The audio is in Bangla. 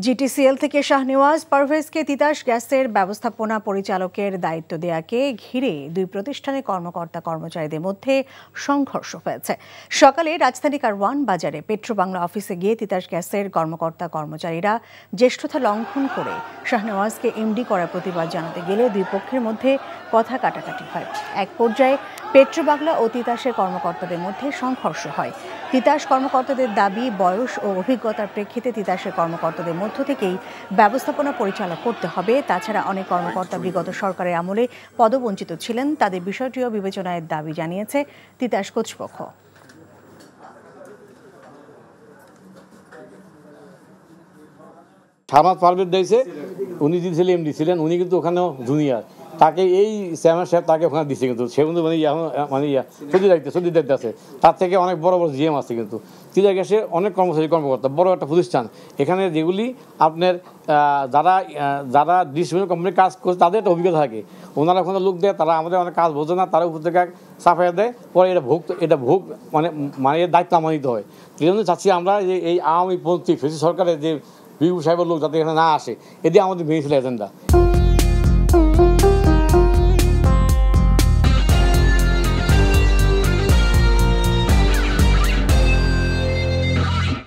জিটিসিএল থেকে শাহনেওয়াজ পারভেজকে তিতাস গ্যাসের ব্যবস্থাপনা পরিচালকের দায়িত্ব দেয়াকে ঘিরে দুই প্রতিষ্ঠানের কর্মকর্তা কর্মচারীদের মধ্যে সংঘর্ষ হয়েছে। সকালে রাজধানী কারওয়ান বাজারে পেট্রোবাংলা অফিসে গিয়ে তিতাস গ্যাসের কর্মকর্তা কর্মচারীরা জ্যেষ্ঠতা লঙ্ঘন করে শাহনেওয়াজকে এমডি করার প্রতিবাদ জানাতে গেলে দুই পক্ষের মধ্যে কথা কাটাকাটি হয়। এক পর্যায়ে পেট্রোবাংলা ও তিতাসের কর্মকর্তাদের মধ্যে সংঘর্ষ হয়। তিতাস কর্মকর্তাদের দাবি, বয়স ও অভিজ্ঞতার প্রেক্ষিতে তিতাসের কর্মকর্তাদের মধ্য থেকেই ব্যবস্থাপনা পরিচালনা করতে হবে। তাছাড়া অনেক কর্মকর্তা বিগত সরকারের আমলে পদবঞ্চিত ছিলেন, তাদের বিষয়টিও বিবেচনায় দাবি জানিয়েছে তিতাস কর্তৃপক্ষ। শাহনেওয়াজ পারভেজ দিয়েছে, উনি দিয়েছিলেন এমডি ছিলেন, উনি কিন্তু ওখানেও জুনিয়র, তাকে এই চেয়ারম্যান সাহেব তাকে ওখানে দিচ্ছে, কিন্তু সে কিন্তু সত্যি দায়িত্ব আছে, তার থেকে অনেক বড় বড় জিএম আছে। কিন্তু তিতাস গ্যাসে অনেক কর্মকর্তা, বড় একটা প্রতিষ্ঠান, এখানে যেগুলি আপনার যারা ডিস্ট্রিবিউশন কোম্পানির কাজ করছে তাদের একটা অভিজ্ঞতা থাকে, ওনারা ওখানে লোক দেয়, তারা আমাদের অনেক কাজ বোঝে না, তারা উপর থেকে চাপাইয়া দেয়, পরে এটা ভোগ মানে এর দায়িত্ব আমার নিতে হয়। এই জন্য চাচ্ছি আমরা যে এই আওয়ামী পন্থী ফেসি সরকারের যে বিভু সাহেবের লোক যাতে এখানে না আসে, এটি আমাদের মেনে ছিল এজেন্ডা।